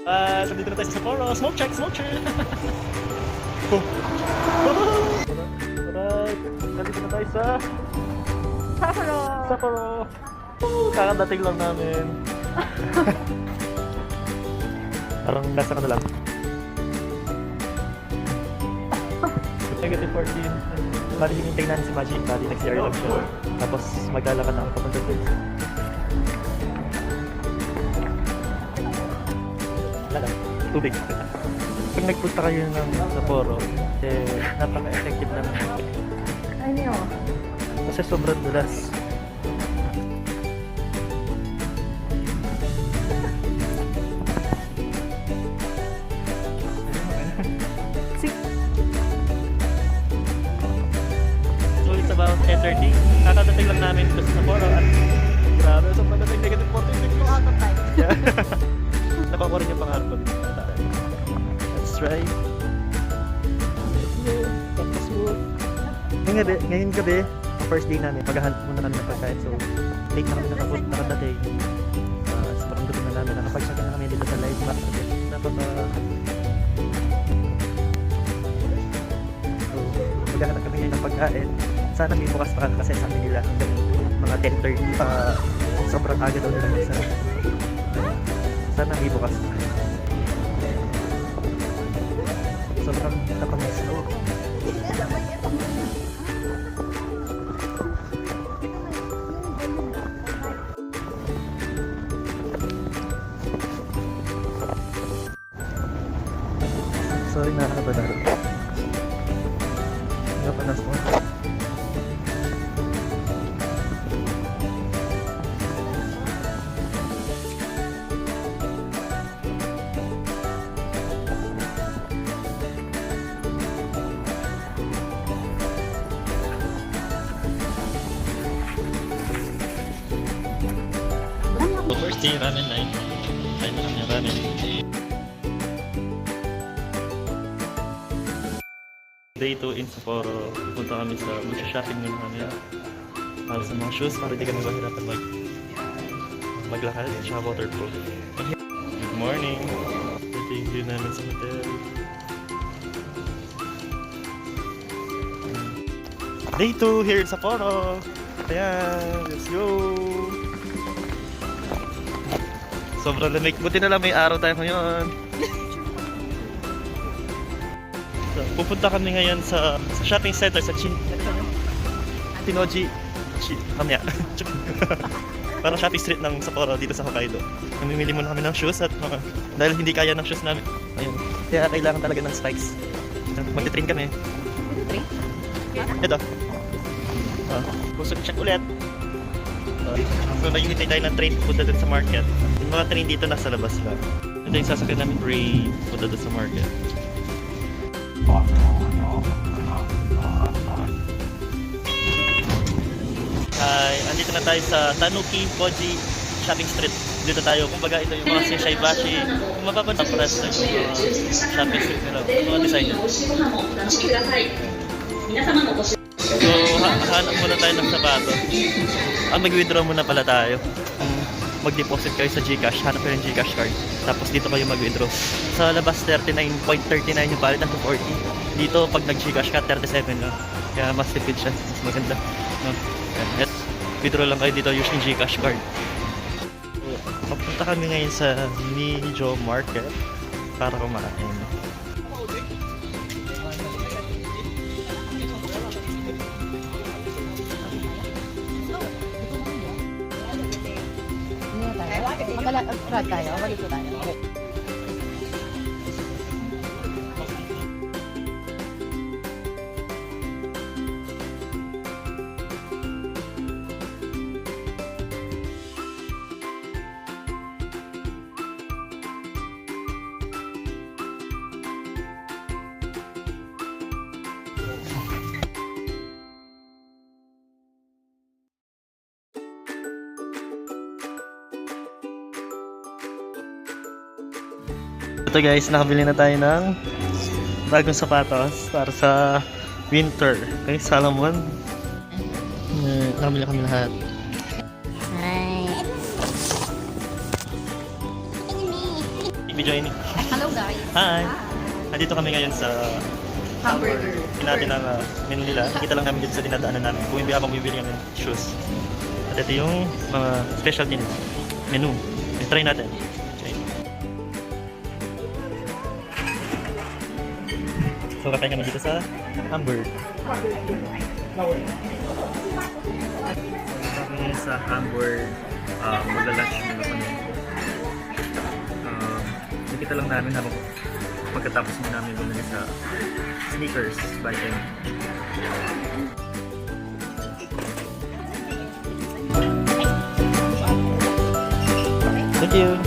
Nandito na tayo sa Sapporo. Smoke check, smoke check. Alright, nandito na tayo sa Sapporo. Sapporo. Kakadating lang namin. Parang nasa ka na lang. Negative 14. Bali hinintay namin si Magic. Bali nag-CR lang siya. Tapos maglalakad na ang papunta doon. Tubig. Pag nagpunta kayo ng Sapporo, napaka-effective naman. Ay, niyo. Kasi sobrang dulas. So it's about 10:30. Kakadating lang namin sa Sapporo at grabe, sa padating negative 14 Go out of time. Nakuha ko rin yung pangarap ko dito. Let's try. Tapos mo. Ngayon gabi, first day namin, maghahanap muna kami ng pagkain. So, late na kami nakadating. Sobrang gutom na namin. Nakapag-check na kami dito sa live map. So, maghahanap kami ngayon ng pagkain. Sana may bukas pa kasi sabi nila hanggang mga 10:30 pa. Sobrang aga daw nila magsara. Sana may bukas pa. Sobrang nakamiss ko. Sorry, nakakabanaro. Nakapanas mo. First day ramen night. Kain na kami ng ramen. Day 2 in Sapporo. Punta kami sa shopping muna kami para sa mga shoes para di kami mahirapan maglakad at saka waterproof. Good morning! Ito yung view namin sa hotel. Day 2 here in Sapporo. Ayan, let's go! Sobrang lamig. Buti na lang may araw tayo ngayon. So, pupunta kami ngayon sa shopping center sa Tinoji. Kamya. Parang shopping street ng Sapporo dito sa Hokkaido. Namimili muna kami ng shoes at dahil hindi kaya ng shoes namin. Ayun. Kaya kailangan talaga ng spikes. Magti-train kami. Train? Ito. Gusto check ulit. So nag-unitay tayo ng train punta dun sa market. Yung mga train dito nasa labas lang. Ito yung sasakyan namin train punta dun sa market. Hi, andito na tayo sa Tanuki Koji Shopping Street. Dito tayo, kumbaga ito yung mga Shinsaibashi. Kung mapapansin sa press na yung shopping street nila, mga design. So, hanap muna tayo ng sapato. Mag-withdraw muna pala tayo. Mag-deposit kayo sa GCash, hanap kayo ng GCash card. Tapos dito kayo mag-withdraw. Sa labas, 39.39 yung valid, 40. Dito, pag nag-GCash ka, 37 lang. Kaya mas tipid siya, mas maganda. No? At withdraw lang kayo dito using GCash card. So, papunta kami ngayon sa Nijo Market para kumain. Mag-try tayo. Malito tayo. Okay. Ito guys, nakabili na tayo ng bagong sapatos para sa winter. Okay, Salomon. Nakabili kami lahat. be joining. Hello guys. Hi! Nandito kami ngayon sa Hamburger. Natin ang menu nila. Kita lang namin dito sa dinadaanan namin. Habang bumibili kami ng shoes. At ito yung mga specialty nila. Menu. Try natin. Okay. So kakain kami dito sa Hamburg. Kami sa Hamburg. Magla-lunch muna kami. Nakita lang namin habang pagkatapos mo namin bumili sa sneakers by M. Thank you.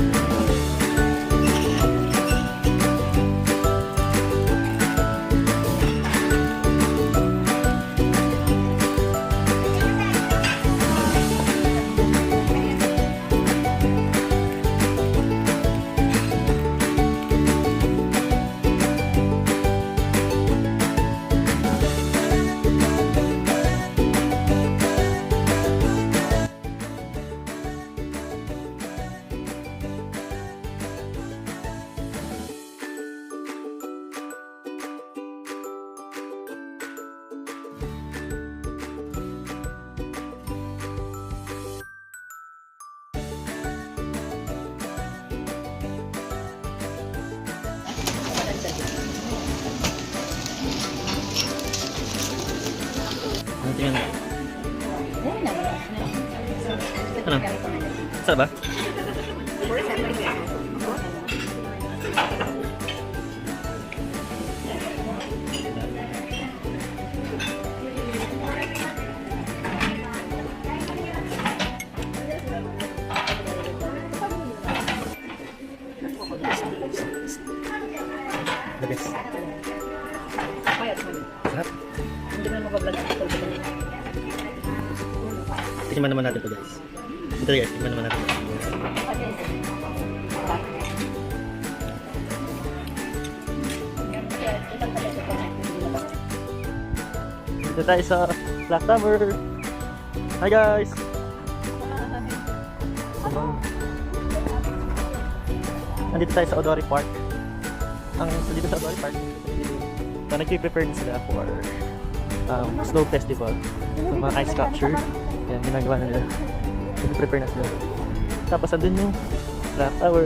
Ano tingnan mo? Ano? Sarap ba? The best. Sarap. Tikman naman natin to guys. Ito guys, tikman naman natin. Dito tayo sa Black Tower. Hi guys! Nandito tayo sa Odori Park. Dito sa Odori Park, nag-prepare na sila for Snow Festival. So, mga ice sculpture. Yan, ginagawa na nila. Nag-prepare na sila. Tapos andun yung Black Tower,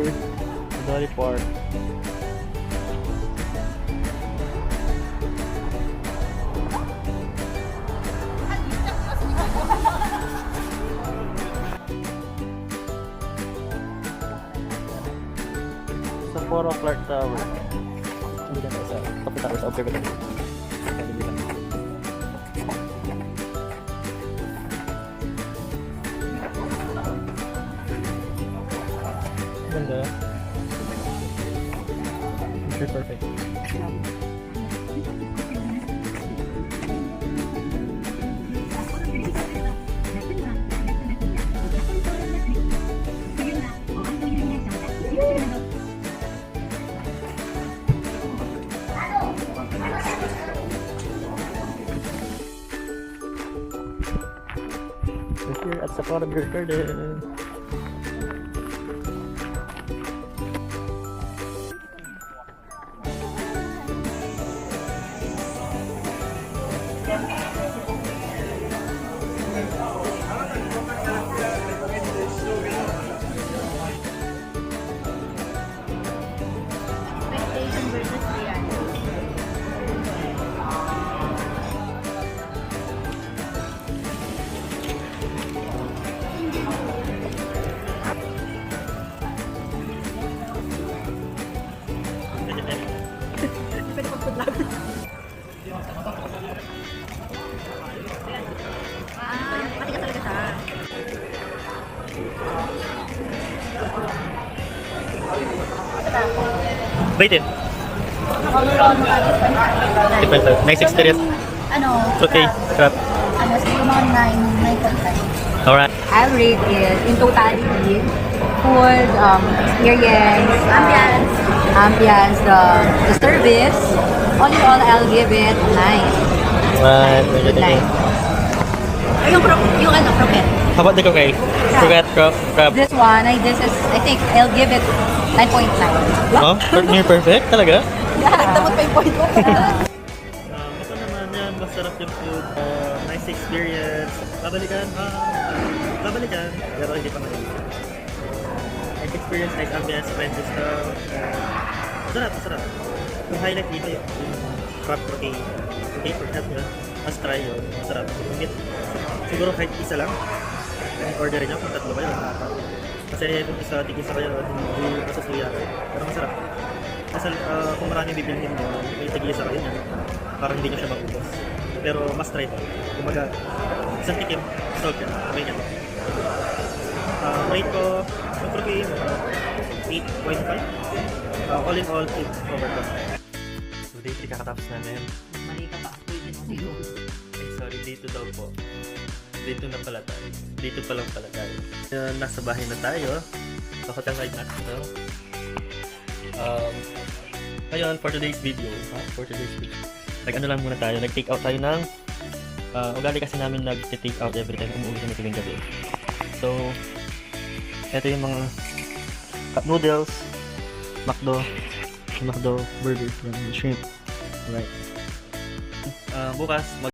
Odori Park. Sa Foro Clark Tower. Hindi na tayo sa Coffee Tower sa observatory. Ganda. Picture perfect. We're here at Sapporo Beer Garden. Matigas talaga siya. Baitin. Depends lang. Nice experience. Ano? Okay, crap. Ano, siguro mga 9.5. Alright. I'll rate it in totality. Food, experience, ambience, the service. All in all, I'll give it 9. Right. Good 9. Ay, yung croquette. How about the croquette? Croquette, crab. This one, I think I'll give it 9.9. Oh, near perfect talaga? Nagdamot pa yung point ko. Ito naman yan, masarap yung food. Nice experience. Babalikan? Babalikan. Pero hindi pa ngayon. Nice experience, nice ambience, friendly stuff. Masarap, masarap. Yung highlight dito yung crab protein. Okay, for that yun. Mas try yun. Masarap. Yung meat, siguro kahit isa lang. Yung order nyo, kung tatlo kayo, apat. Kasi kung isa kayo, hindi masasuya kayo. Pero masarap. Kasi kung marami bibilhin mo, may tig-isa kayo niya. Parang hindi nyo siya maubos. Pero mas try to. Kumbaga, isang tikim, solve yan. May yan. Rate ko, yung protein, 8.5. All in all, 8 over top. So, day 3 kakatapos namin. Mali ka pa. Ay, sorry, day 2 daw po. Day 2 na pala tayo. Day 2 pa lang pala tayo. Nasa bahay na tayo. Sa Hotel Night Nashville. Ngayon, for today's video, nag-ano lang muna tayo, nag-take out tayo ng ugali kasi namin nag-take out every time umuwi kami tuwing gabi. So, ito yung mga cup noodles, McDo burger, shrimp. Right. Bukas,